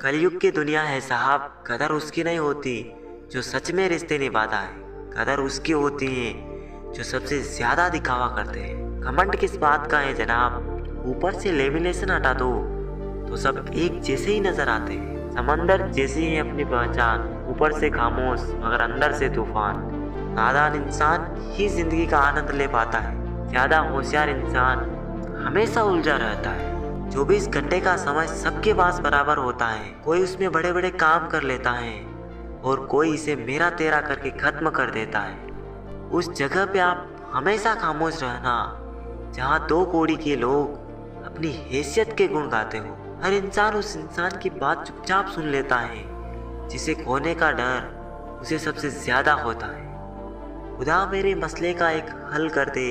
कलयुग की दुनिया है साहब, कदर उसकी नहीं होती जो सच में रिश्ते निभाता है। कदर उसकी होती है जो सबसे ज्यादा दिखावा करते हैं। घमंड किस बात का है जनाब, ऊपर से लेमिनेशन हटा दो तो सब एक जैसे ही नजर आते हैं। समंदर जैसी है अपनी पहचान, ऊपर से खामोश मगर अंदर से तूफान। नादान इंसान ही जिंदगी का आनंद ले पाता है, ज्यादा होशियार इंसान हमेशा उलझा रहता है। 24 घंटे का समय सबके पास बराबर होता है, कोई उसमें बड़े बड़े काम कर लेता है और कोई इसे मेरा तेरा करके खत्म कर देता है। उस जगह पे आप हमेशा खामोश रहना जहाँ 2 कौड़ी के लोग अपनी हैसियत के गुण गाते हो। हर इंसान उस इंसान की बात चुपचाप सुन लेता है जिसे खोने का डर उसे सबसे ज्यादा होता है। खुदा मेरे मसले का एक हल कर दे,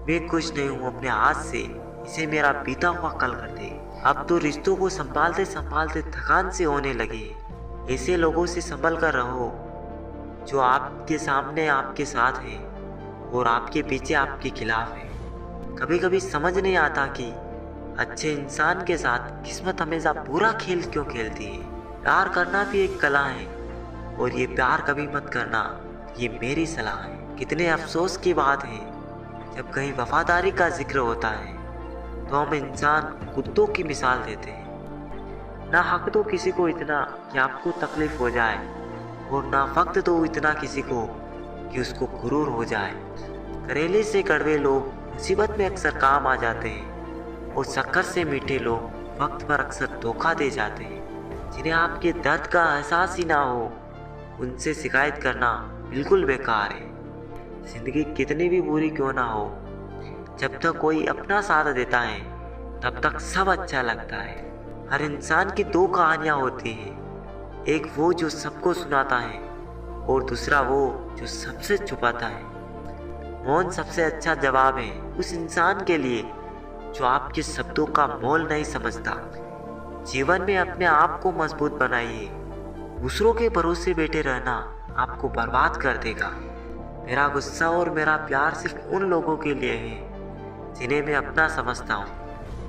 मैं खुश नहीं हूँ अपने हाथ से, इसे मेरा बीता हुआ कल कर दे। अब तो रिश्तों को संभालते संभालते थकान से होने लगे। ऐसे लोगों से संभल कर रहो जो आपके सामने आपके साथ है और आपके पीछे आपके खिलाफ है। कभी कभी समझ नहीं आता कि अच्छे इंसान के साथ किस्मत हमेशा बुरा खेल क्यों खेलती है। प्यार करना भी एक कला है और ये प्यार कभी मत करना, ये मेरी सलाह है। कितने अफसोस की बात है जब कहीं वफादारी का जिक्र होता है तो हम इंसान कुत्तों की मिसाल देते हैं। ना हक दो किसी को इतना कि आपको तकलीफ हो जाए और ना वक्त दो इतना किसी को कि उसको गुरूर हो जाए। करेले से कड़वे लोग मुसीबत में अक्सर काम आ जाते हैं और शक्कर से मीठे लोग वक्त पर अक्सर धोखा दे जाते हैं। जिन्हें आपके दर्द का एहसास ही ना हो उनसे शिकायत करना बिल्कुल बेकार है। जिंदगी कितनी भी बुरी क्यों ना हो, जब तक कोई अपना साथ देता है तब तक सब अच्छा लगता है। हर इंसान की 2 कहानियां होती हैं, एक वो जो सबको सुनाता है और दूसरा वो जो सबसे छुपाता है। मौन सबसे अच्छा जवाब है उस इंसान के लिए जो आपके शब्दों का मोल नहीं समझता। जीवन में अपने आप को मजबूत बनाइए, दूसरों के भरोसे बैठे रहना आपको बर्बाद कर देगा। मेरा गुस्सा और मेरा प्यार सिर्फ उन लोगों के लिए है जिन्हें मैं अपना समझता हूँ।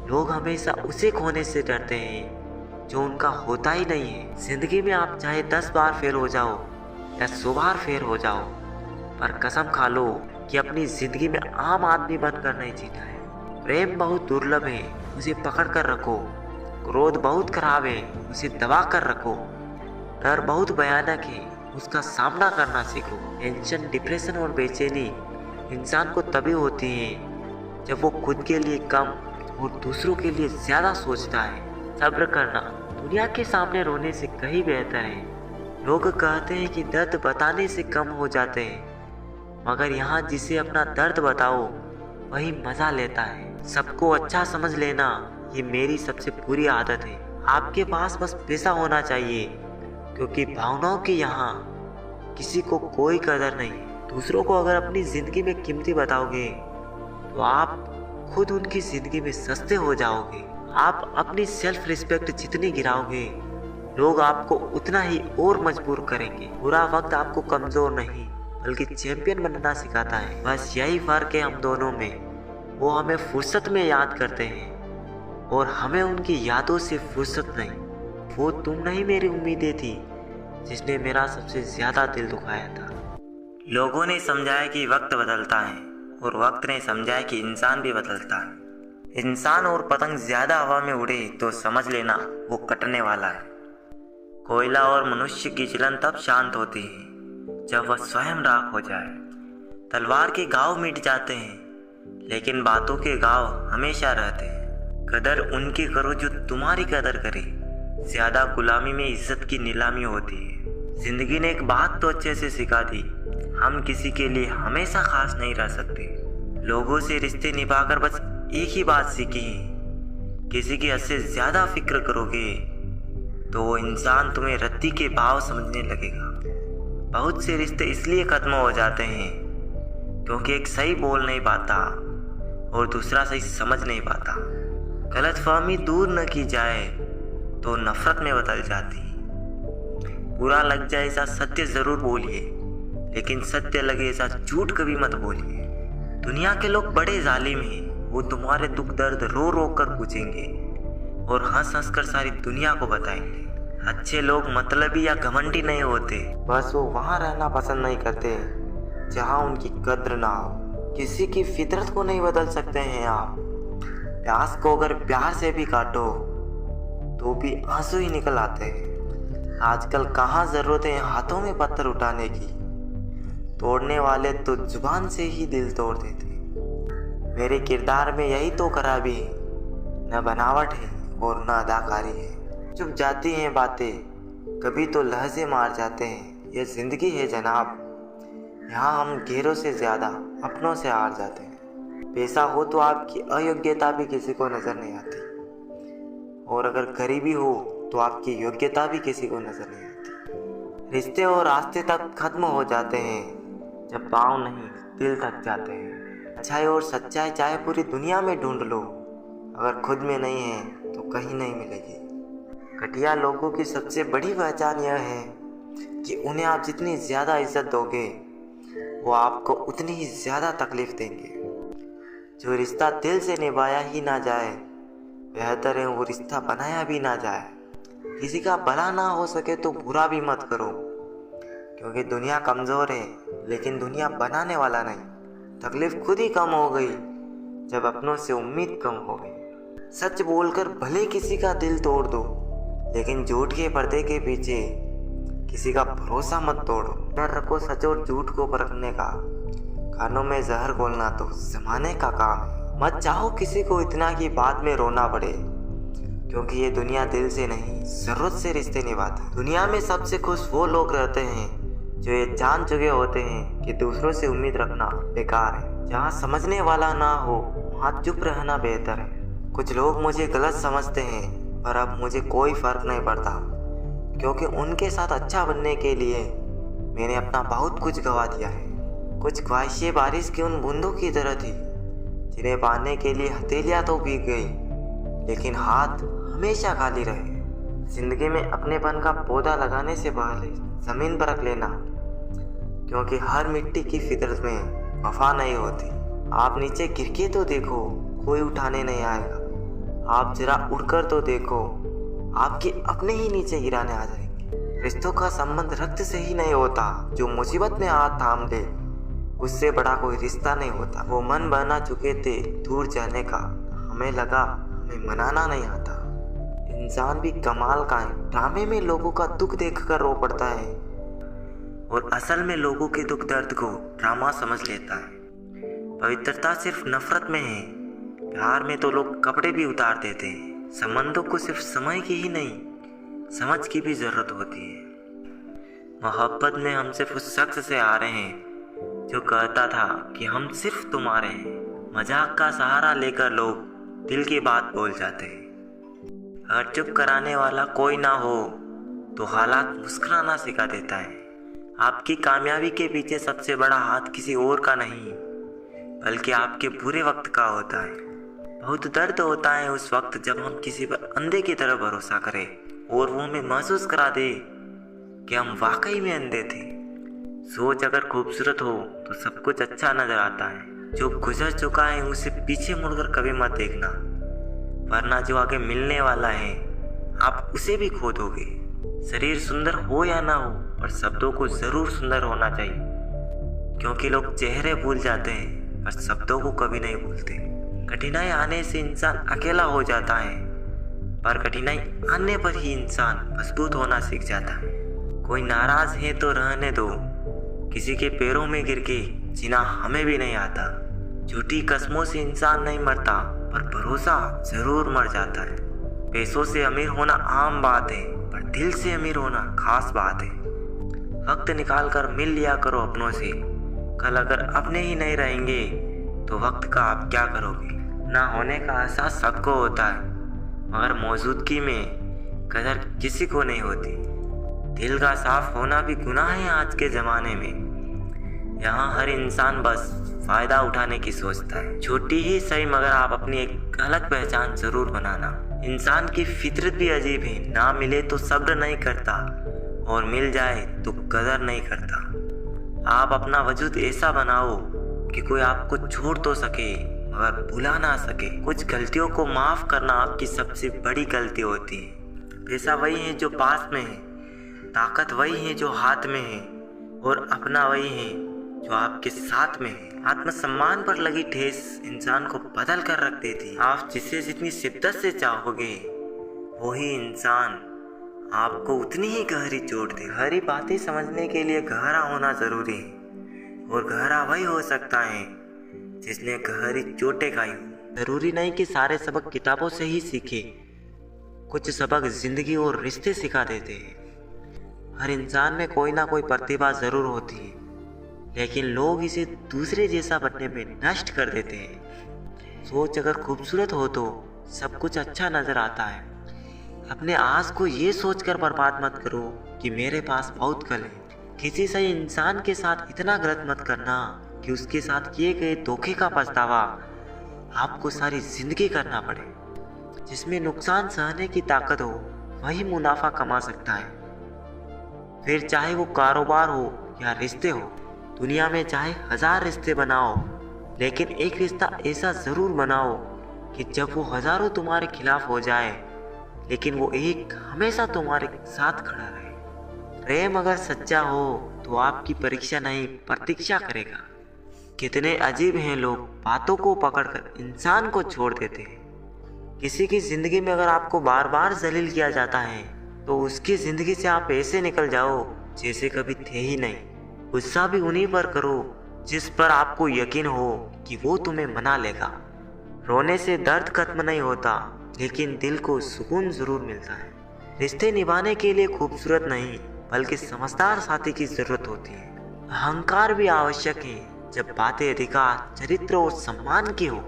लोग हमेशा उसे खोने से डरते हैं जो उनका होता ही नहीं है। जिंदगी में आप चाहे 10 बार फेल हो जाओ या 100 बार फेल हो जाओ, पर कसम खा लो कि अपनी जिंदगी में आम आदमी बनकर नहीं जीना है। प्रेम बहुत दुर्लभ है, उसे पकड़ कर रखो। क्रोध बहुत खराब है, उसे दबा कर रखो। डर बहुत भयानक है, उसका सामना करना सीखो। टेंशन, डिप्रेशन और बेचैनी इंसान को तभी होती है जब वो खुद के लिए कम और दूसरों के लिए ज्यादा सोचता है। सब्र करना दुनिया के सामने रोने से कहीं बेहतर है। लोग कहते हैं कि दर्द बताने से कम हो जाते हैं, मगर यहाँ जिसे अपना दर्द बताओ वही मजा लेता है। सबको अच्छा समझ लेना ये मेरी सबसे बुरी आदत है। आपके पास बस पैसा होना चाहिए, क्योंकि भावनाओं की यहाँ किसी को कोई कदर नहीं। दूसरों को अगर अपनी जिंदगी में कीमती बताओगे तो आप खुद उनकी जिंदगी में सस्ते हो जाओगे। आप अपनी सेल्फ रिस्पेक्ट जितनी गिराओगे लोग आपको उतना ही और मजबूर करेंगे। बुरा वक्त आपको कमजोर नहीं बल्कि चैंपियन बनना सिखाता है। बस यही फर्क है हम दोनों में। वो हमें फुर्सत में याद करते हैं और हमें उनकी यादों से फुर्सत नहीं। वो तुम नहीं मेरी उम्मीदें थी जिसने मेरा सबसे ज्यादा दिल दुखाया था। लोगों ने समझाया कि वक्त बदलता है और वक्त ने समझाया कि इंसान भी बदलता है। इंसान और पतंग ज्यादा हवा में उड़े तो समझ लेना वो कटने वाला है। कोयला और मनुष्य की जलन तब शांत होती है जब वह स्वयं राख हो जाए। तलवार के घाव मिट जाते हैं लेकिन बातों के घाव हमेशा रहते हैं। कदर उनकी करो जो तुम्हारी कदर करे, ज्यादा गुलामी में इज्जत की नीलामी होती है। जिंदगी ने एक बात तो अच्छे से सिखा दी, हम किसी के लिए हमेशा खास नहीं रह सकते। लोगों से रिश्ते निभाकर बस एक ही बात सीखी है, किसी की हद से ज्यादा फिक्र करोगे तो वो इंसान तुम्हें रद्दी के भाव समझने लगेगा। बहुत से रिश्ते इसलिए खत्म हो जाते हैं क्योंकि एक सही बोल नहीं पाता और दूसरा सही समझ नहीं पाता। गलतफहमी दूर न की जाए तो नफरत में बदल जाती। बुरा लग जाए ऐसा सत्य जरूर बोलिए, लेकिन सत्य लगे ऐसा झूठ कभी मत बोलिए। दुनिया के लोग बड़े जालिम हैं, वो तुम्हारे दुख दर्द रो रो कर पूछेंगे और हंस हंस कर सारी दुनिया को बताएंगे। अच्छे लोग मतलबी या घमंडी नहीं होते, बस वो वहाँ रहना पसंद नहीं करते जहाँ उनकी कद्र ना हो। किसी की फितरत को नहीं बदल सकते हैं आप। प्यास को अगर प्यार से भी काटो तो भी आंसू ही निकल आते हैं। आजकल कहाँ जरूरत है हाथों में पत्थर उठाने की, तोड़ने वाले तो जुबान से ही दिल तोड़ देते। मेरे किरदार में यही तो खराबी है, न बनावट है और न अदाकारी है। चुप जाती हैं बातें, कभी तो लहजे मार जाते हैं। यह जिंदगी है जनाब, यहाँ हम गैरों से ज़्यादा अपनों से हार जाते हैं। पैसा हो तो आपकी अयोग्यता भी किसी को नज़र नहीं आती, और अगर गरीबी हो तो आपकी योग्यता भी किसी को नज़र नहीं आती। रिश्ते और रास्ते तक खत्म हो जाते हैं जब पाँव नहीं दिल थक जाते हैं। अच्छाई और सच्चाई चाहे पूरी दुनिया में ढूंढ लो, अगर खुद में नहीं है तो कहीं नहीं मिलेगी। घटिया लोगों की सबसे बड़ी पहचान यह है कि उन्हें आप जितनी ज़्यादा इज्जत दोगे वो आपको उतनी ही ज़्यादा तकलीफ़ देंगे। जो रिश्ता दिल से निभाया ही ना जाए, बेहतर है वो रिश्ता बनाया भी ना जाए। किसी का भला ना हो सके तो बुरा भी मत करो, क्योंकि दुनिया कमज़ोर है लेकिन दुनिया बनाने वाला नहीं। तकलीफ़ खुद ही कम हो गई जब अपनों से उम्मीद कम हो गई। सच बोलकर भले किसी का दिल तोड़ दो, लेकिन झूठ के पर्दे के पीछे किसी का भरोसा मत तोड़ो। डर रखो सच और झूठ को परखने का, कानों में जहर घोलना तो जमाने का काम है। मत चाहो किसी को इतना कि बाद में रोना पड़े, क्योंकि ये दुनिया दिल से नहीं जरूरत से रिश्ते निभाती। दुनिया में सबसे खुश वो लोग रहते हैं जो ये जान चुके होते हैं कि दूसरों से उम्मीद रखना बेकार है। जहाँ समझने वाला ना हो वहाँ चुप रहना बेहतर है। कुछ लोग मुझे गलत समझते हैं, पर अब मुझे कोई फर्क नहीं पड़ता, क्योंकि उनके साथ अच्छा बनने के लिए मैंने अपना बहुत कुछ गवा दिया है। कुछ ख्वाहिशें बारिश की उन बूंदों की तरह थी जिन्हें पाने के लिए हथेलियाँ तो भीग गई, लेकिन हाथ हमेशा खाली रहे। जिंदगी में अपनेपन का पौधा लगाने से पहले ज़मीन पर रख लेना, क्योंकि हर मिट्टी की फितरत में वफा नहीं होती। आप नीचे गिर के तो देखो, कोई उठाने नहीं आएगा। आप जरा उड़कर तो देखो, आपके अपने ही नीचे गिराने आ जाएंगे। रिश्तों का संबंध रक्त से ही नहीं होता, जो मुसीबत में हाथ थाम ले उससे बड़ा कोई रिश्ता नहीं होता। वो मन बना चुके थे दूर जाने का, हमें लगा हमें मनाना नहीं आता। इंसान भी कमाल का है, ड्रामे में लोगों का दुख देखकर रो पड़ता है और असल में लोगों के दुख दर्द को ड्रामा समझ लेता है। पवित्रता सिर्फ नफरत में है, प्यार में तो लोग कपड़े भी उतार देते हैं। संबंधों को सिर्फ समय की ही नहीं समझ की भी जरूरत होती है। मोहब्बत में हम सिर्फ उस शख्स से आ रहे हैं जो कहता था कि हम सिर्फ तुम्हारे हैं। मजाक का सहारा लेकर लोग दिल की बात बोल जाते हैं। अगर चुप कराने वाला कोई ना हो तो हालात मुस्कुराना सिखा देता है। आपकी कामयाबी के पीछे सबसे बड़ा हाथ किसी और का नहीं, बल्कि आपके बुरे वक्त का होता है। बहुत दर्द होता है उस वक्त जब हम किसी पर अंधे की तरह भरोसा करें और वो हमें महसूस करा दे कि हम वाकई में अंधे थे। सोच अगर खूबसूरत हो तो सब कुछ अच्छा नजर आता है। जो गुजर चुका है उसे पीछे मुड़कर कभी मत देखना, वरना जो आगे मिलने वाला है आप उसे भी खो दोगे। शरीर सुंदर हो या ना हो, पर शब्दों को जरूर सुंदर होना चाहिए, क्योंकि लोग चेहरे भूल जाते हैं पर शब्दों को कभी नहीं भूलते। कठिनाई आने से इंसान अकेला हो जाता है, पर कठिनाई आने पर ही इंसान मजबूत होना सीख जाता है। कोई नाराज है तो रहने दो, किसी के पैरों में गिर के जीना हमें भी नहीं आता। झूठी कस्मों से इंसान नहीं मरता, पर भरोसा जरूर मर जाता है। पैसों से अमीर होना आम बात है, पर दिल से अमीर होना खास बात है। वक्त निकाल कर मिल लिया करो अपनों से। कल अगर अपने ही नहीं रहेंगे तो वक्त का आप क्या करोगे। ना होने का एहसास सबको होता है, मगर मौजूदगी में कदर किसी को नहीं होती। दिल का साफ होना भी गुनाह है आज के ज़माने में। यहाँ हर इंसान बस फ़ायदा उठाने की सोचता है। छोटी ही सही, मगर आप अपनी एक अलग पहचान ज़रूर बनाना। इंसान की फितरत भी अजीब है, ना मिले तो सब्र नहीं करता और मिल जाए तो कदर नहीं करता। आप अपना वजूद ऐसा बनाओ कि कोई आपको छोड़ तो सके मगर भुला ना सके। कुछ गलतियों को माफ़ करना आपकी सबसे बड़ी गलती होती है। पैसा वही है जो पास में है, ताकत वही है जो हाथ में है, और अपना वही है जो आपके साथ में है। आत्मसम्मान पर लगी ठेस इंसान को बदल कर रख देती। आप जिसे जितनी शिद्दत से चाहोगे वही इंसान आपको उतनी ही गहरी चोट दे। गहरी बातें समझने के लिए गहरा होना जरूरी है, और गहरा वही हो सकता है जिसने गहरी चोटें खाई हो। जरूरी नहीं कि सारे सबक किताबों से ही सीखे, कुछ सबक जिंदगी और रिश्ते सिखा देते हैं। हर इंसान में कोई ना कोई प्रतिभा जरूर होती है, लेकिन लोग इसे दूसरे जैसा बनने में नष्ट कर देते हैं। सोच अगर खूबसूरत हो तो सब कुछ अच्छा नजर आता है। अपने आस को ये सोचकर बर्बाद मत करो कि मेरे पास बहुत कल है। किसी सही इंसान के साथ इतना गलत मत करना कि उसके साथ किए गए धोखे का पछतावा आपको सारी जिंदगी करना पड़े। जिसमें नुकसान सहने की ताकत हो वही मुनाफा कमा सकता है, फिर चाहे वो कारोबार हो या रिश्ते हो। दुनिया में चाहे 1000 रिश्ते बनाओ, लेकिन एक रिश्ता ऐसा जरूर बनाओ कि जब वो हजारों तुम्हारे खिलाफ हो जाए, लेकिन वो एक हमेशा तुम्हारे साथ खड़ा रहे। प्रेम अगर सच्चा हो तो आपकी परीक्षा नहीं प्रतीक्षा करेगा। कितने अजीब हैं लोग, बातों को पकड़कर इंसान को छोड़ देते हैं। किसी की जिंदगी में अगर आपको बार बार जलील किया जाता है तो उसकी जिंदगी से आप ऐसे निकल जाओ जैसे कभी थे ही नहीं। गुस्सा भी उन्हीं पर करो जिस पर आपको यकीन हो कि वो तुम्हें मना लेगा। रोने से दर्द खत्म नहीं होता, लेकिन दिल को सुकून जरूर मिलता है। रिश्ते निभाने के लिए खूबसूरत नहीं बल्कि समझदार साथी की जरूरत होती है। अहंकार भी आवश्यक है जब बातें अधिकार, चरित्र और सम्मान की हो।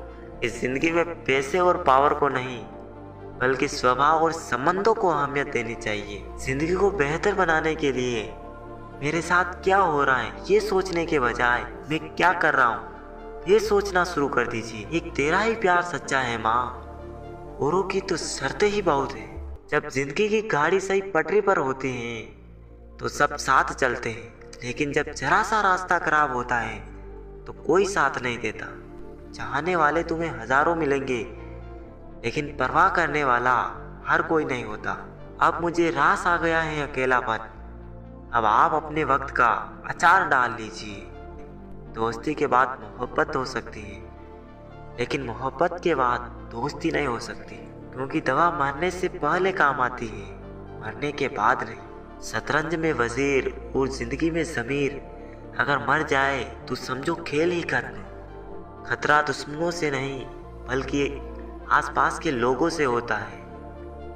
इस जिंदगी में पैसे और पावर को नहीं बल्कि स्वभाव और संबंधों को अहमियत देनी चाहिए। जिंदगी को बेहतर बनाने के लिए मेरे साथ क्या हो रहा है ये सोचने के बजाय मैं क्या कर रहा हूँ ये सोचना शुरू कर दीजिए। एक तेरा ही प्यार सच्चा है माँ, औरों की तो शर्तें ही बहुत है। जब जिंदगी की गाड़ी सही पटरी पर होती है तो सब साथ चलते हैं, लेकिन जब जरा सा रास्ता खराब होता है तो कोई साथ नहीं देता। चाहने वाले तुम्हें हजारों मिलेंगे, लेकिन परवाह करने वाला हर कोई नहीं होता। अब मुझे रास आ गया है अकेलापन, अब आप अपने वक्त का अचार डाल लीजिए। दोस्ती के बाद मोहब्बत हो सकती है, लेकिन मोहब्बत के बाद दोस्ती नहीं हो सकती, क्योंकि दवा मरने से पहले काम आती है, मरने के बाद नहीं। शतरंज में वजीर और जिंदगी में जमीर अगर मर जाए तो समझो खेल ही खत्म। खतरा दुश्मनों से नहीं बल्कि आसपास के लोगों से होता है,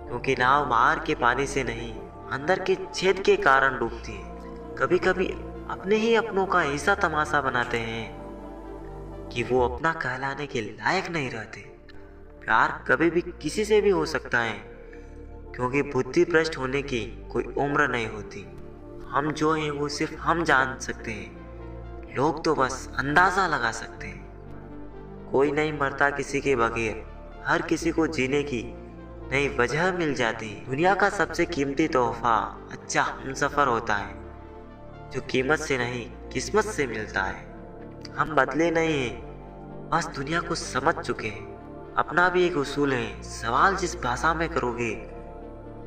क्योंकि नाव बाहर के पानी से नहीं अंदर के छेद के कारण डूबती है। कभी कभी अपने ही अपनों का ऐसा तमाशा बनाते हैं कि वो अपना कहलाने के लायक नहीं रहते। प्यार कभी भी किसी से भी हो सकता है, क्योंकि बुद्धि भ्रष्ट होने की कोई उम्र नहीं होती। हम जो हैं वो सिर्फ हम जान सकते हैं, लोग तो बस अंदाजा लगा सकते हैं। कोई नहीं मरता किसी के बगैर, हर किसी को जीने की नई वजह मिल जाती है। दुनिया का सबसे कीमती तोहफा अच्छा हमसफर होता है, जो कीमत से नहीं किस्मत से मिलता है। हम बदले नहीं हैं, बस दुनिया को समझ चुके हैं। अपना भी एक उसूल है, सवाल जिस भाषा में करोगे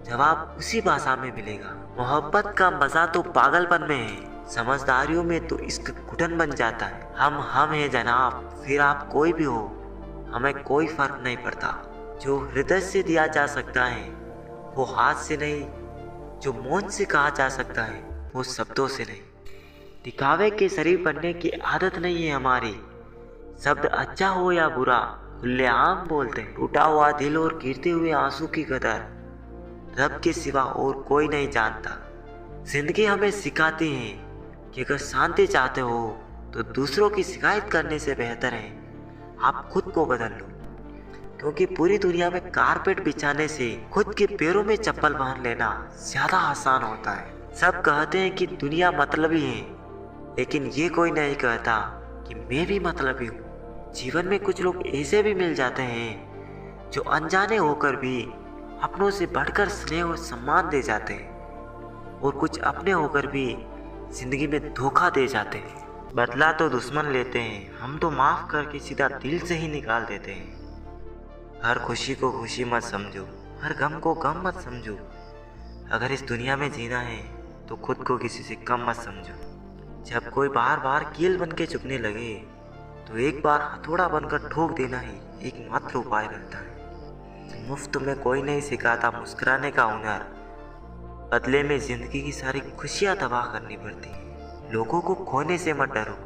जवाब उसी भाषा में मिलेगा। मोहब्बत का मजा तो पागलपन में है, समझदारियों में तो इश्क घुटन बन जाता है। हम हैं जनाब, फिर आप कोई भी हो, हमें कोई फर्क नहीं पड़ता। जो हृदय से दिया जा सकता है वो हाथ से नहीं, जो मौन से कहा जा सकता है वो शब्दों से नहीं। दिखावे के शरीर बनने की आदत नहीं है हमारी। शब्द अच्छा हो या बुरा खुलेआम बोलते हैं। टूटा हुआ दिल और गिरते हुए आंसू की कदर रब के सिवा और कोई नहीं जानता। जिंदगी हमें सिखाती है कि अगर शांति चाहते हो तो दूसरों की शिकायत करने से बेहतर है आप खुद को बदल लो, क्योंकि पूरी दुनिया में कारपेट बिछाने से खुद के पैरों में चप्पल पहन लेना ज्यादा आसान होता है। सब कहते हैं कि दुनिया मतलबी है, लेकिन ये कोई नहीं कहता कि मैं भी मतलबी हूँ। जीवन में कुछ लोग ऐसे भी मिल जाते हैं जो अनजाने होकर भी अपनों से बढ़कर स्नेह और सम्मान दे जाते हैं, और कुछ अपने होकर भी जिंदगी में धोखा दे जाते हैं। बदला तो दुश्मन लेते हैं, हम तो माफ करके सीधा दिल से ही निकाल देते हैं। हर खुशी को खुशी मत समझो, हर गम को गम मत समझो। अगर इस दुनिया में जीना है तो खुद को किसी से कम मत समझो। जब कोई बार बार कील बन के चुभने लगे तो एक बार हथौड़ा बनकर ठोक देना ही एकमात्र उपाय रहता है। मुफ्त में कोई नहीं सिखाता मुस्कुराने का हुनर, बदले में जिंदगी की सारी खुशियां तबाह करनी पड़ती है। लोगों को खोने से मत डरो,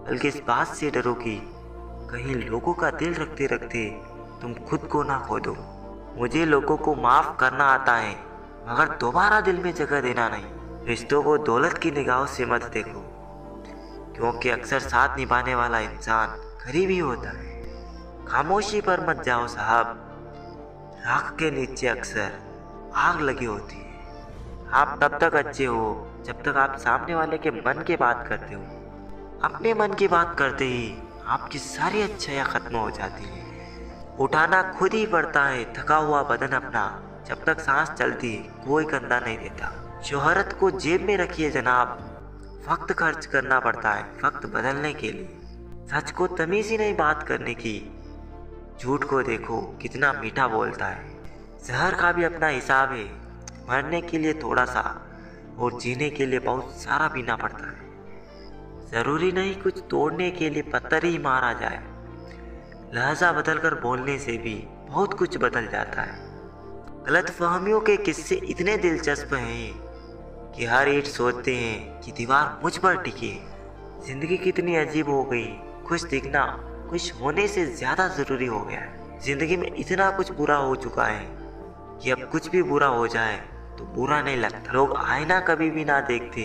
बल्कि इस बात से डरो कि कहीं लोगों का दिल रखते रखते तुम खुद को ना खो दो। मुझे लोगों को माफ करना आता है, मगर दोबारा दिल में जगह देना नहीं। रिश्तों को दौलत की निगाहों से मत देखो, क्योंकि अक्सर साथ निभाने वाला इंसान गरीब ही होता है। खामोशी पर मत जाओ साहब, राख के नीचे अक्सर आग लगी होती है। आप तब तक अच्छे हो जब तक आप सामने वाले के मन की बात करते हो। अपने मन की बात करते ही आपकी सारी अच्छाइयाँ खत्म हो जाती है। उठाना खुद ही पड़ता है थका हुआ बदन अपना, जब तक सांस चलती कोई कंधा नहीं देता। शोहरत को जेब में रखिए जनाब, वक्त खर्च करना पड़ता है वक्त बदलने के लिए। सच को तमीज ही नहीं बात करने की, झूठ को देखो कितना मीठा बोलता है। जहर का भी अपना हिसाब है, मरने के लिए थोड़ा सा और जीने के लिए बहुत सारा पीना पड़ता है। जरूरी नहीं कुछ तोड़ने के लिए पत्थर ही मारा जाए, लहजा बदलकर बोलने से भी बहुत कुछ बदल जाता है। गलतफहमियों के किस्से इतने दिलचस्प हैं कि हर ईंट सोचते हैं कि दीवार मुझ पर टिके। जिंदगी कितनी अजीब हो गई, खुश दिखना खुश होने से ज्यादा जरूरी हो गया है। जिंदगी में इतना कुछ बुरा हो चुका है कि अब कुछ भी बुरा हो जाए तो बुरा नहीं लगता। लोग आईना कभी भी ना देखते,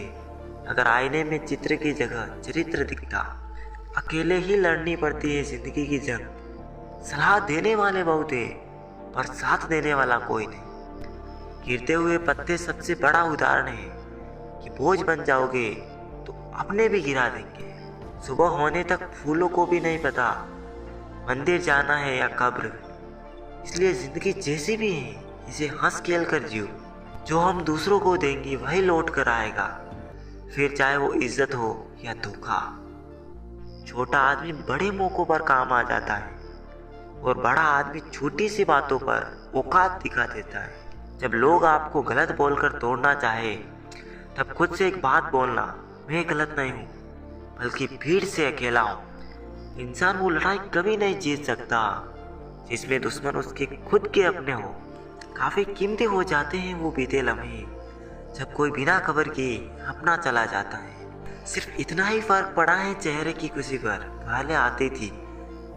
अगर आईने में चित्र की जगह चरित्र दिखता। अकेले ही लड़नी पड़ती है जिंदगी की जंग। सलाह देने वाले बहुत है पर साथ देने वाला कोई नहीं। गिरते हुए पत्ते सबसे बड़ा उदाहरण है कि बोझ बन जाओगे तो अपने भी गिरा देंगे। सुबह होने तक फूलों को भी नहीं पता मंदिर जाना है या कब्र। इसलिए जिंदगी जैसी भी है इसे हंस खेल कर जियो। जो हम दूसरों को देंगे वही लौट कर आएगा, फिर चाहे वो इज्जत हो या धोखा। छोटा आदमी बड़े मौकों पर काम आ जाता है और बड़ा आदमी छोटी सी बातों पर औकात दिखा देता है। जब लोग आपको गलत बोलकर तोड़ना चाहे तब खुद से एक बात बोलना, मैं गलत नहीं हूँ बल्कि भीड़ से अकेला हूँ। इंसान वो लड़ाई कभी नहीं जीत सकता जिसमें दुश्मन उसके खुद के अपने हो। काफी कीमती हो जाते हैं वो बीते लम्हे जब कोई बिना खबर के अपना चला जाता है। सिर्फ इतना ही फर्क पड़ा है चेहरे की खुशी पर। पहले आती थी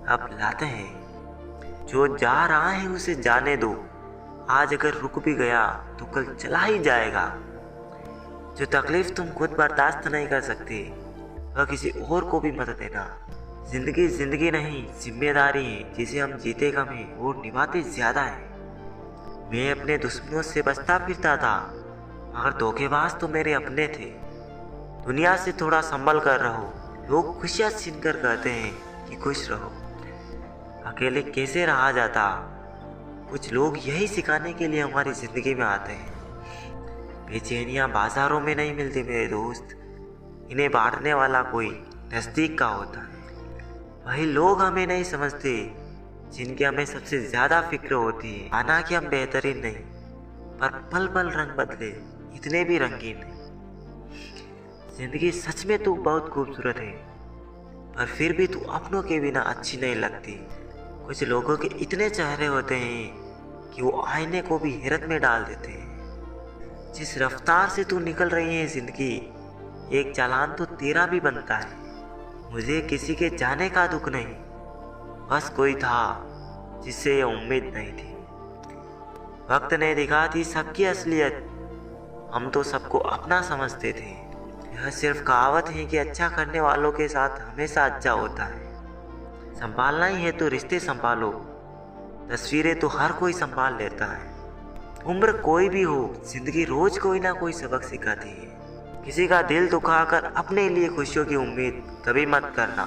अब लाते हैं। जो जा रहा है उसे जाने दो, आज अगर रुक भी गया तो कल चला ही जाएगा। जो तकलीफ तुम खुद बर्दाश्त नहीं कर सकते वह किसी और को भी मत देना। जिंदगी जिंदगी नहीं जिम्मेदारी है, जिसे हम जीते कम है और निभाते ज्यादा है। मैं अपने दुश्मनों से बचता फिरता था मगर धोखेबाज तो मेरे अपने थे। दुनिया से थोड़ा संभल कर रहो, लोग खुशियां छीन कर कहते हैं कि खुश रहो। अकेले कैसे रहा जाता, कुछ लोग यही सिखाने के लिए हमारी जिंदगी में आते हैं। बेचैनियां बाजारों में नहीं मिलती मेरे दोस्त, इन्हें बांटने वाला कोई नजदीक का होता है। वही लोग हमें नहीं समझते जिनकी हमें सबसे ज्यादा फिक्र होती है। माना कि हम बेहतरीन नहीं पर पल पल रंग बदले इतने भी रंगीन नहीं। जिंदगी सच में तू बहुत खूबसूरत है पर फिर भी तू अपनों के बिना अच्छी नहीं लगती। कुछ लोगों के इतने चेहरे होते हैं कि वो आईने को भी हैरत में डाल देते हैं। जिस रफ्तार से तू निकल रही है जिंदगी, एक चालान तो तेरा भी बनता है। मुझे किसी के जाने का दुख नहीं, बस कोई था जिससे ये उम्मीद नहीं थी। वक्त ने दिखाती सबकी असलियत, हम तो सबको अपना समझते थे। यह सिर्फ कहावत है कि अच्छा करने वालों के साथ हमेशा अच्छा होता है। संभालना ही है तो रिश्ते संभालो, तस्वीरें तो हर कोई संभाल लेता है। उम्र कोई भी हो, जिंदगी रोज कोई ना कोई सबक सिखाती है। किसी का दिल दुखाकर अपने लिए खुशियों की उम्मीद कभी मत करना।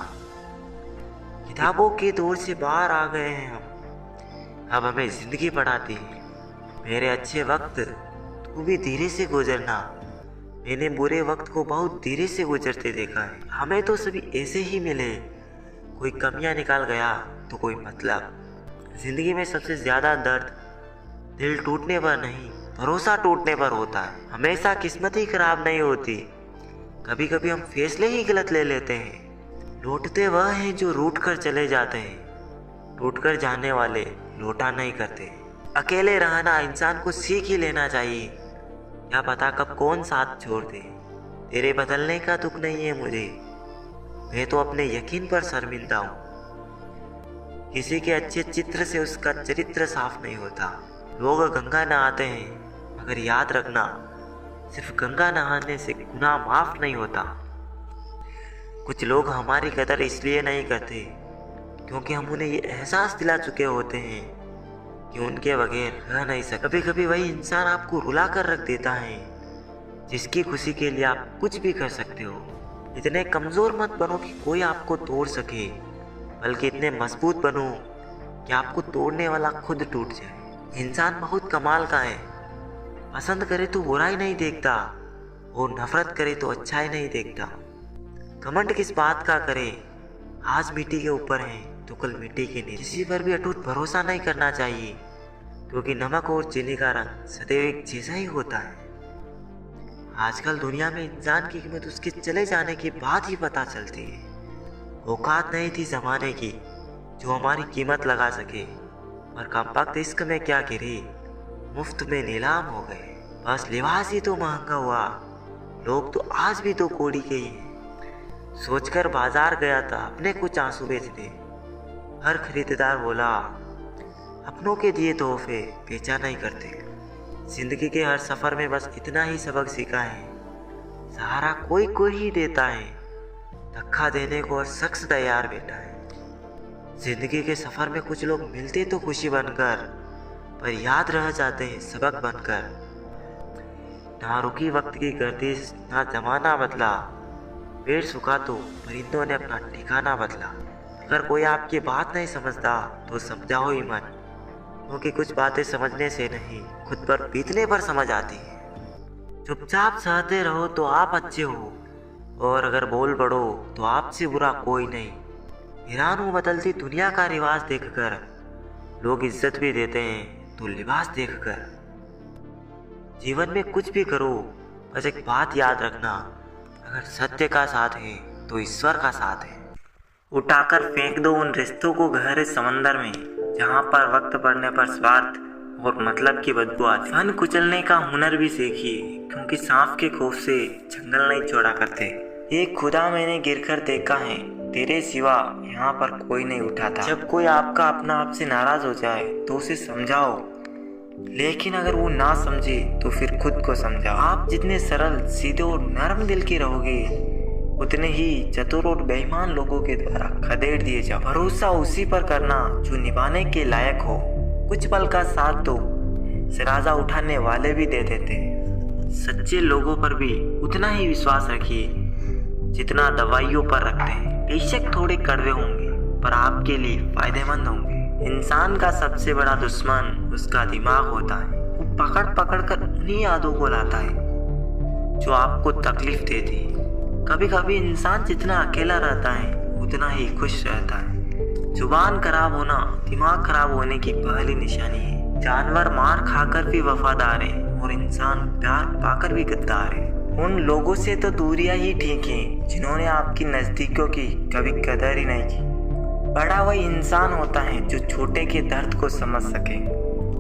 किताबों के दौर से बाहर आ गए हैं हम, अब हमें जिंदगी पढ़ाती है। मेरे अच्छे वक्त तू भी धीरे से गुजरना, मैंने बुरे वक्त को बहुत धीरे से गुजरते देखा है। हमें तो सभी ऐसे ही मिले, कोई कमियां निकाल गया तो कोई मतलब। जिंदगी में सबसे ज्यादा दर्द दिल टूटने पर नहीं भरोसा टूटने पर होता है। हमेशा किस्मत ही खराब नहीं होती, कभी कभी हम फैसले ही गलत ले लेते हैं। लौटते वह हैं जो रूठ कर चले जाते हैं, टूट कर जाने वाले लौटा नहीं करते। अकेले रहना इंसान को सीख ही लेना चाहिए, क्या पता कब कौन साथ छोड़ दे। तेरे बदलने का दुख नहीं है मुझे, मैं तो अपने यकीन पर शर्मिंदा हूँ। किसी के अच्छे चित्र से उसका चरित्र साफ नहीं होता। लोग गंगा नहाते हैं, मगर याद रखना सिर्फ गंगा नहाने से गुनाह माफ नहीं होता। कुछ लोग हमारी कदर इसलिए नहीं करते क्योंकि हम उन्हें ये एहसास दिला चुके होते हैं कि उनके बगैर रह नहीं सकते। कभी कभी वही इंसान आपको रुला कर रख देता है जिसकी खुशी के लिए आप कुछ भी कर सकते हो। इतने कमज़ोर मत बनो कि कोई आपको तोड़ सके, बल्कि इतने मजबूत बनो कि आपको तोड़ने वाला खुद टूट जाए। इंसान बहुत कमाल का है, पसंद करे तो बुराई नहीं देखता और नफरत करे तो अच्छाई नहीं देखता। घमंड किस बात का करे, आज मिट्टी के ऊपर है तो कल मिट्टी के नीचे। किसी पर भी अटूट भरोसा नहीं करना चाहिए, क्योंकि नमक और चीनी का रंग सदैव एक जैसा ही होता है। आजकल दुनिया में इंसान की कीमत उसके चले जाने के बाद ही पता चलती है। औकात नहीं थी जमाने की जो हमारी कीमत लगा सके, और कमबख्त इश्क में क्या गिरी, मुफ्त में नीलाम हो गए। बस लिबास ही तो महंगा हुआ, लोग तो आज भी तो कोड़ी के ही हैं। सोचकर बाजार गया था अपने कुछ आंसू बेच दे, हर खरीदार बोला अपनों के दिए तोहफे बेचा नहीं करते। जिंदगी के हर सफ़र में बस इतना ही सबक सीखा है, सहारा कोई कोई ही देता है, धक्का देने को और शख्स तैयार बैठा है। जिंदगी के सफ़र में कुछ लोग मिलते तो खुशी बनकर, पर याद रह जाते हैं सबक बनकर। ना रुकी वक्त की गर्दिश, ना जमाना बदला, पेड़ सूखा तो परिंदों ने अपना ठिकाना बदला। अगर कोई आपकी बात नहीं समझता तो समझाओ ही मत, क्योंकि कुछ बातें समझने से नहीं खुद पर बीतने पर समझ आती है। चुपचाप सहते रहो तो आप अच्छे हो, और अगर बोल पड़ो तो आपसे बुरा कोई नहीं। हैरान हूँ बदलती दुनिया का रिवाज देखकर, लोग इज्जत भी देते हैं तो लिबास देखकर। जीवन में कुछ भी करो, बस एक बात याद रखना, अगर सत्य का साथ है तो ईश्वर का साथ है। उठाकर फेंक दो उन रिश्तों को गहरे समंदर में, जहाँ पर वक्त पड़ने पर स्वार्थ और मतलब की बदबू आती। फन कुचलने का हुनर भी सीखिए, क्योंकि सांप के खौफ से जंगल नहीं छोड़ा करते। ये खुदा मैंने गिरकर देखा है, तेरे सिवा यहाँ पर कोई नहीं उठा था। जब कोई आपका अपना आपसे नाराज हो जाए तो उसे समझाओ, लेकिन अगर वो ना समझे तो फिर खुद को समझाओ। आप जितने सरल, सीधे और नरम दिल के रहोगे, उतने ही चतुर और बेईमान लोगों के द्वारा खदेड़ दिए जाओ। भरोसा उसी पर करना जो निभाने के लायक हो। कुछ पल का साथ तो सराजा उठाने वाले भी दे देते हैं। सच्चे लोगों पर भी उतना ही विश्वास रखिए जितना दवाइयों पर रखते हैं। बेशक थोड़े कड़वे होंगे, पर आपके लिए फायदेमंद होंगे। इंसान का सबसे बड़ा दुश्मन उसका दिमाग होता है। वो पकड़ पकड़ कर उन्हीं यादों को लाता है जो आपको तकलीफ देती है। कभी कभी इंसान जितना अकेला रहता है उतना ही खुश रहता है। जुबान खराब होना दिमाग खराब होने की पहली निशानी है। जानवर मार खाकर भी वफादार है और इंसान प्यार पाकर भी गद्दार है। उन लोगों से तो दूरियां ही ठीक है जिन्होंने आपकी नजदीकियों की कभी कदर ही नहीं की। बड़ा वही इंसान होता है जो छोटे के दर्द को समझ सके।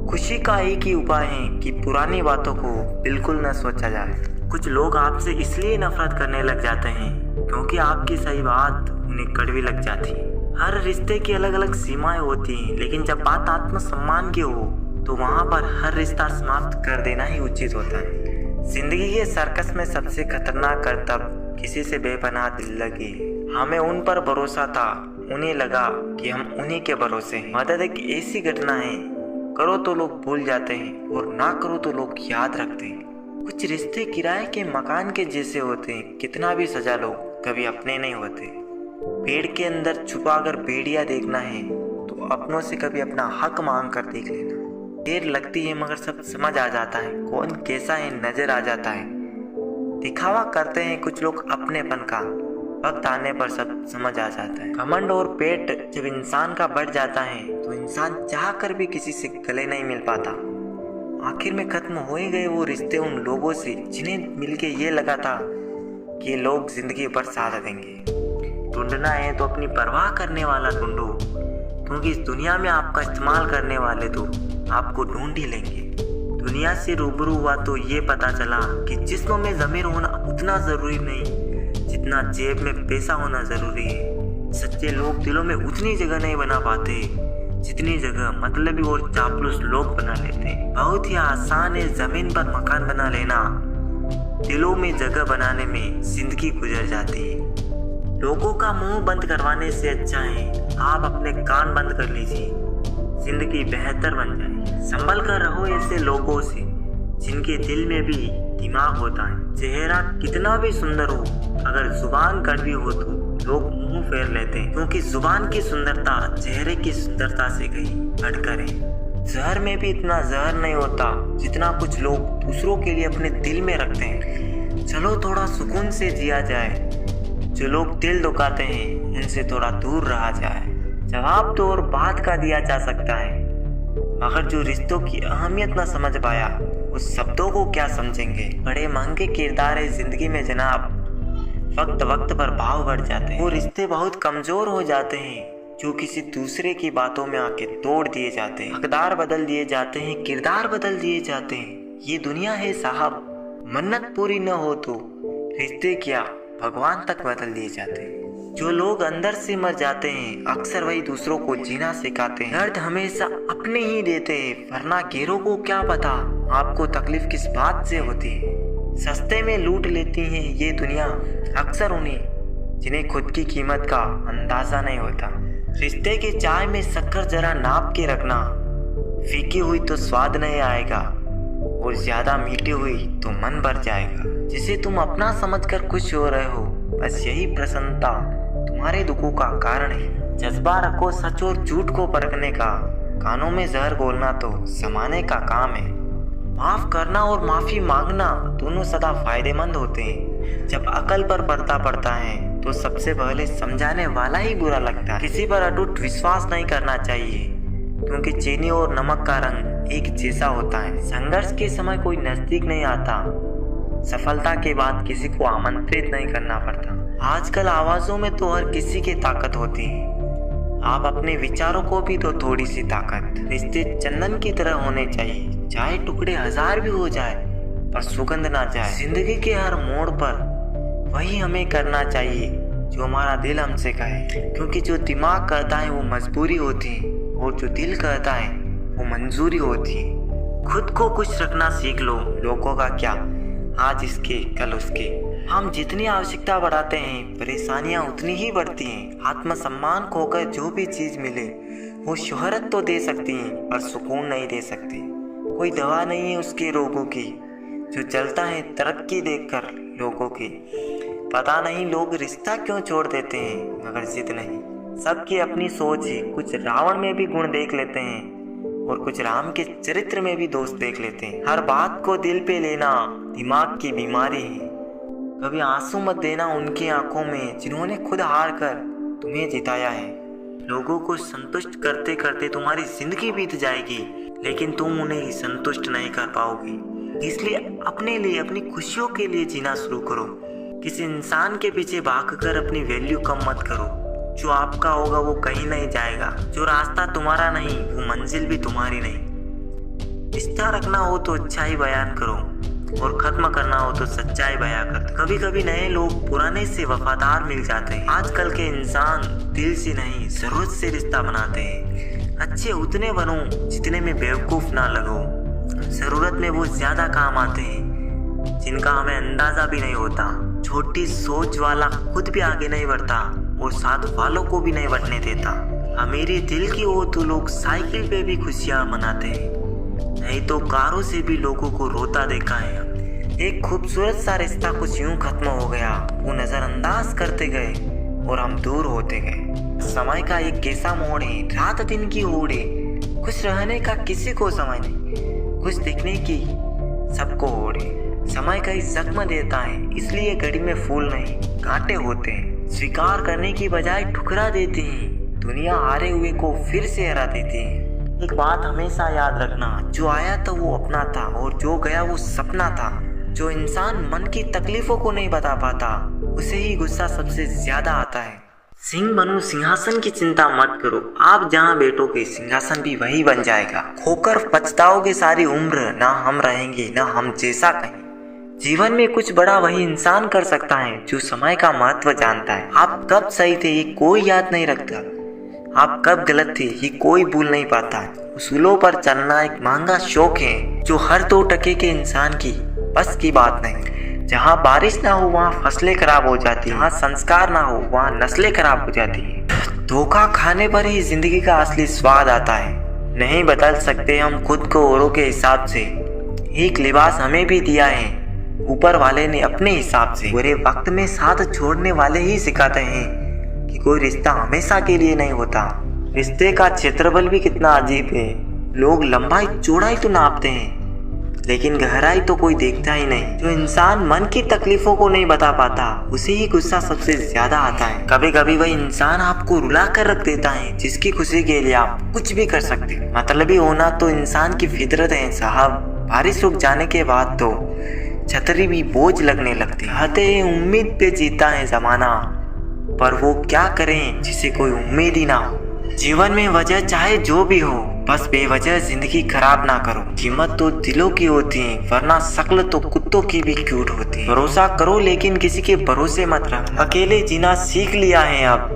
खुशी का एक ही उपाय है कि पुरानी बातों को बिल्कुल न सोचा जाए। कुछ लोग आपसे इसलिए नफरत करने लग जाते हैं क्योंकि आपकी सही बात उन्हें कड़वी लग जाती है। हर रिश्ते की अलग अलग सीमाएं होती हैं, लेकिन जब बात आत्मसम्मान की हो तो वहाँ पर हर रिश्ता समाप्त कर देना ही उचित होता है। जिंदगी के सर्कस में सबसे खतरनाक करतब किसी से बेपनाह दिल लगी। हमें उन पर भरोसा था, उन्हें लगा कि हम उन्हीं के भरोसे हैं। मदद एक ऐसी घटना है, करो तो लोग भूल जाते हैं और ना करो तो लोग याद रखते हैं। कुछ रिश्ते किराए के मकान के जैसे होते हैं, कितना भी सजा लो कभी अपने नहीं होते। पेड़ के अंदर छुपाकर भेड़िया देखना है तो अपनों से कभी अपना हक मांग कर देख लेना। देर लगती है मगर सब समझ आ जाता है, कौन कैसा है नजर आ जाता है। दिखावा करते हैं कुछ लोग अपनेपन का, वक्त आने पर सब समझ आ जाता है। घमंड और पेट जब इंसान का बढ़ जाता है तो इंसान चाह कर भी किसी से गले नहीं मिल पाता। आखिर में खत्म हो ही गए वो रिश्ते उन लोगों से जिन्हें मिलके ये लगा था कि ये लोग जिंदगी भर साथ देंगे। ढूंढना है तो अपनी परवाह करने वाला ढूंढो, क्योंकि इस दुनिया में आपका इस्तेमाल करने वाले तो आपको ढूंढ ही लेंगे। दुनिया से रूबरू हुआ तो ये पता चला कि जिस्म में ज़मीर होना उतना ज़रूरी नहीं जितना जेब में पैसा होना ज़रूरी है। सच्चे लोग दिलों में उतनी जगह नहीं बना पाते जितनी जगह मतलबी और चापलूस लोग बना लेते हैं। बहुत ही आसान है ज़मीन पर मकान बना लेना, दिलों में जगह बनाने में जिंदगी गुजर जाती है। लोगों का मुंह बंद करवाने से अच्छा है आप अपने कान बंद कर लीजिए, जिंदगी बेहतर बन जाए। संभल कर रहो ऐसे लोगों से जिनके दिल में भी दिमाग होता है। चेहरा कितना भी सुंदर हो, अगर जुबान कड़वी हो तो लोग मुंह फेर लेते हैं, क्योंकि जुबान की सुंदरता चेहरे की सुंदरता से कहीं बढ़कर है। जहर में भी इतना जहर नहीं होता जितना कुछ लोग दूसरों के लिए अपने दिल में रखते हैं। चलो थोड़ा सुकून से जिया जाए, जो लोग दिल दुखाते हैं उनसे थोड़ा दूर रहा जाए। जवाब तो और बात का दिया जा सकता है, मगर जो रिश्तों की अहमियत न समझ पाया उस शब्दों को क्या समझेंगे। बड़े महंगे किरदार है जिंदगी में जनाब, वक्त वक्त पर भाव बढ़ जाते हैं। वो रिश्ते बहुत कमजोर हो जाते हैं जो किसी दूसरे की बातों में आके तोड़ दिए जाते हैं। हकदार बदल दिए जाते हैं, किरदार बदल दिए जाते हैं। ये दुनिया है साहब, मन्नत पूरी न हो तो रिश्ते क्या भगवान तक बदल दिए जाते हैं। जो लोग अंदर से मर जाते हैं अक्सर वही दूसरों को जीना सिखाते हैं। दर्द हमेशा अपने ही देते हैं, वरना गैरों को क्या पता आपको तकलीफ किस बात से होती है। सस्ते में लूट लेती है ये दुनिया अक्सर उन्हें जिन्हें खुद की कीमत का अंदाजा नहीं होता। रिश्ते के चाय में शक्कर जरा नाप के रखना, फीकी हुई तो स्वाद नहीं आएगा और ज्यादा मीठी हुई तो मन भर जाएगा। जिसे तुम अपना समझकर खुश हो रहे हो बस यही प्रसन्नता तुम्हारे दुखों का कारण है। जज्बा रखो सच और झूठ को परखने का, कानों में जहर घोलना तो जमाने का काम है। माफ करना और माफी मांगना दोनों सदा फायदेमंद होते हैं। जब अकल पर पर्दा पड़ता है तो सबसे पहले समझाने वाला ही बुरा लगता है। किसी पर अटूट विश्वास नहीं करना चाहिए, क्योंकि चीनी और नमक का रंग एक जैसा होता है। संघर्ष के समय कोई नजदीक नहीं आता, सफलता के बाद किसी को आमंत्रित नहीं करना पड़ता। आजकल आवाजों में तो हर किसी की ताकत होती है, आप अपने विचारों को भी तो थोड़ी सी ताकत। रिश्ते चंदन की तरह होने चाहिए, चाहे टुकड़े 1000 भी हो जाए पर सुगंध ना जाए। जिंदगी के हर मोड़ पर वही हमें करना चाहिए जो हमारा दिल हमसे कहे, क्योंकि जो दिमाग कहता है वो मजबूरी होती है और जो दिल कहता है वो मंजूरी होती है। खुद को खुश रखना सीख लो, लोगों का क्या, आज इसके कल उसके। हम जितनी आवश्यकता बढ़ाते हैं परेशानियां उतनी ही बढ़ती हैं। आत्मसम्मान खोकर जो भी चीज मिले वो शोहरत तो दे सकती है पर सुकून नहीं दे सकती। कोई दवा नहीं है उसके रोगों की जो चलता है तरक्की देखकर लोगों की। पता नहीं लोग रिश्ता क्यों छोड़ देते हैं, मगर जिद नहीं। सबकी अपनी सोच है, कुछ रावण में भी गुण देख लेते हैं और कुछ राम के चरित्र में भी दोष देख लेते हैं। हर बात को दिल पे लेना दिमाग की बीमारी है। कभी आंसू मत देना उनकी आंखों में जिन्होंने खुद हार कर तुम्हें जिताया है। लोगों को संतुष्ट करते करते तुम्हारी जिंदगी बीत जाएगी, लेकिन तुम उन्हें संतुष्ट नहीं कर पाओगे। इसलिए अपने लिए, अपनी खुशियों के लिए जीना शुरू करो। किसी इंसान के पीछे भागकर अपनी वैल्यू कम मत करो। जो आपका होगा वो कहीं नहीं जाएगा। जो रास्ता तुम्हारा नहीं वो मंजिल भी तुम्हारी नहीं। रिश्ता रखना हो तो अच्छाई बयान करो और खत्म करना हो तो सच्चाई बयां कर। कभी कभी नए लोग पुराने से वफादार मिल जाते हैं। आजकल के इंसान दिल से नहीं जरूरत से रिश्ता बनाते हैं। अच्छे उतने बनो जितने में बेवकूफ ना लगो। जरूरत में वो ज्यादा काम आते हैं जिनका हमें अंदाजा भी नहीं होता। छोटी सोच वाला खुद भी आगे नहीं बढ़ता और साथ वालों को भी नहीं बढ़ने देता। अमीरी दिल की हो तो लोग साइकिल पे भी खुशियां मनाते हैं, नहीं तो कारों से भी लोगों को रोता देखा है। एक खूबसूरत सा रिश्ता कुछ यूं खत्म हो गया, वो नजरअंदाज करते गए और हम दूर होते गए। समय का एक कैसा मोड़ है, रात दिन की होड़ है। खुश रहने का किसी को समय नहीं, खुश दिखने की सबको होड़ है। समय कई जख्म देता है, इसलिए घड़ी में फूल नहीं कांटे होते हैं। स्वीकार करने की बजाय ठुकरा देते हैं, दुनिया हारे हुए को फिर से हरा देती है। एक बात हमेशा याद रखना, जो आया था वो अपना था और जो गया वो सपना था। जो इंसान मन की तकलीफों को नहीं बता पाता उसे ही गुस्सा सबसे ज्यादा आता है। सिंह बनो सिंहासन की चिंता मत करो, आप जहाँ बैठोगे सिंहासन भी वही बन जाएगा। खोकर पछताओगे सारी उम्र, ना हम रहेंगे ना हम जैसा कहें। जीवन में कुछ बड़ा वही इंसान कर सकता है जो समय का महत्व जानता है। आप कब सही थे ये कोई याद नहीं रखता, आप कब गलत थे ये कोई भूल नहीं पाता। उसूलों पर चलना एक महंगा शौक है जो हर 2 टके के इंसान की बस की बात नहीं। जहाँ बारिश ना हो वहाँ फसलें खराब हो जाती है, जहाँ संस्कार ना हो वहाँ नस्लें खराब हो जाती है। धोखा खाने पर ही जिंदगी का असली स्वाद आता है। नहीं बदल सकते हम खुद को औरों के हिसाब से, एक लिबास हमें भी दिया है ऊपर वाले ने अपने हिसाब से। बुरे वक्त में साथ छोड़ने वाले ही सिखाते हैं कि कोई रिश्ता हमेशा के लिए नहीं होता। रिश्ते का क्षेत्रफल भी कितना अजीब है, लोग लंबाई चौड़ाई तो नापते हैं लेकिन गहराई तो कोई देखता ही नहीं। जो इंसान मन की तकलीफों को नहीं बता पाता उसे ही गुस्सा सबसे ज्यादा आता है। कभी कभी वही इंसान आपको रुला कर रख देता है जिसकी खुशी के लिए आप कुछ भी कर सकते हैं। मतलबी होना तो इंसान की फितरत है साहब। बारिश रुक जाने के बाद तो छतरी भी बोझ लगने लगती है। कहते हैं उम्मीद पे जीता है जमाना, पर वो क्या करें जिसे कोई उम्मीद ही ना हो। जीवन में वजह चाहे जो भी हो, बस बेवजह जिंदगी खराब ना करो। कीमत तो दिलों की होती है, वरना शक्ल तो कुत्तों की भी क्यूट होती है। भरोसा करो लेकिन किसी के भरोसे मत रखो। अकेले जीना सीख लिया है अब,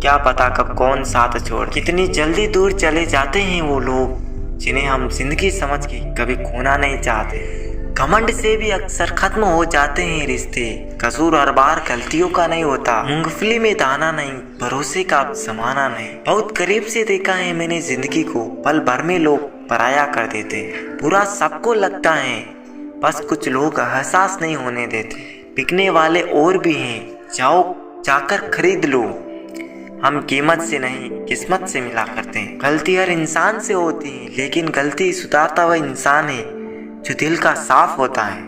क्या पता कब कौन साथ छोड़। कितनी जल्दी दूर चले जाते हैं वो लोग जिन्हें हम जिंदगी समझ के कभी खोना नहीं चाहते। घमंड से भी अक्सर खत्म हो जाते हैं रिश्ते। कसूर हर बार गलतियों का नहीं होता, मूंगफली में दाना नहीं, भरोसे का जमाना नहीं। बहुत करीब से देखा है मैंने जिंदगी को, पल भर में लोग पराया कर देते। बुरा सबको लगता है, बस कुछ लोग एहसास नहीं होने देते। बिकने वाले और भी हैं, जाओ जाकर खरीद लो। हम कीमत से नहीं किस्मत से मिला करते हैं। गलती हर इंसान से होती है लेकिन गलती सुधारता हुआ इंसान है जो दिल का साफ होता है।